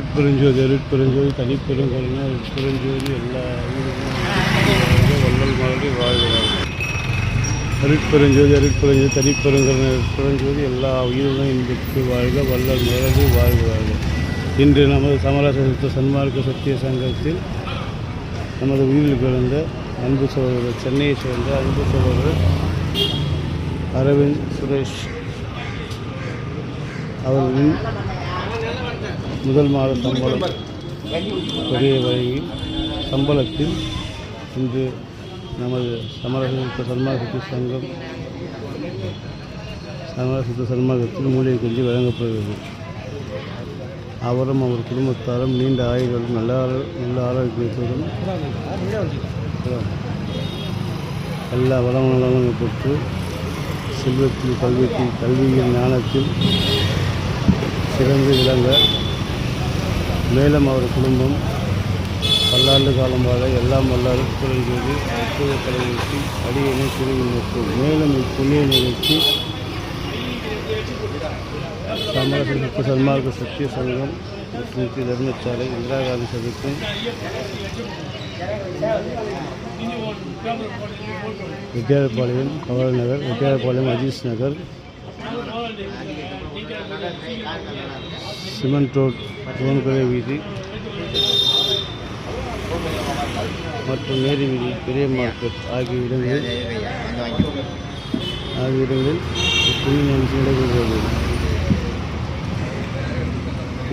அருட்பெருஞ்சோதி அருட்பெருஞ்சோதி தனிப்பெருங்கருணை அருட்பெருஞ்சோதி எல்லா வள்ளல் மாதிரி வாழ்கிறார். அருட்பெருஞ்சோதி அருட்பெருஞ்சோதி தனிப்பெருங்கருணை அருட்பெருஞ்சோதி எல்லா உயிர்களும் இன்புற்று வாழ்க வள்ளல் மாதிரி வாழ்கிறார்கள். இன்று நமது சமரச சன்மார்க்க சத்திய சங்கத்தில் நமது உயிரில் பிறந்த அன்பு சகோதரர், சென்னையை சேர்ந்த அன்பு சகோதரர் அரவிந்த் சுரேஷ் அவர்களின் முதல் மாத சம்பளம் பெரிய வகையில் சம்பளத்தில் இன்று நமது சமரச சன்மார்க்க சங்கம் சமரச சன்மார்க்கத்தில் மூலிகை கஞ்சி வழங்கப்படுகிறது. அவரும் அவர் குடும்பத்தாரும் நீண்ட ஆயுளுடன் நல்ல ஆரோக்கியத்துடன் எல்லா வளங்களும் பெற்று செல்வத்தில் கல்வியில் ஞானத்தில் சிறந்து விளங்க, மேலும் அவர் குடும்பம் பல்லாண்டு காலம் வாழ எல்லாம் வல்லாரும் குறைந்தது அற்புத தலைவருக்கு அடியணை திரும்பி நிற்கும். மேலும் இப்புண்ணிய நிகழ்ச்சி சமரச சன்மார்க்க சத்திய சங்கம் மற்றும் தர்மசாலை இந்திரா காந்தி சதுக்கம் வித்யாபாளையம் கவல் நகர், வித்யாபாளையம் அஜீஸ் நகர், சிமெண்ட் ரோட், புவன்கரை வீதி மற்றும் நேரு வீதி, பெரிய மார்க்கெட் ஆகிய இடங்களில் புண்ணிய நிகழ்ச்சி நடைபெறுகிறது.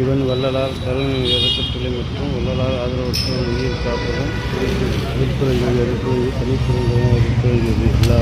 இவன் வள்ளலார் கருணை இறக்கட்டளை மற்றும் வள்ளலார் ஆதரவற்ற உயிர் காப்பதும் அருட்பெருஞ்சோதி தனிப்பெருங்கருணை அருட்பெருஞ்சோதி எல்லா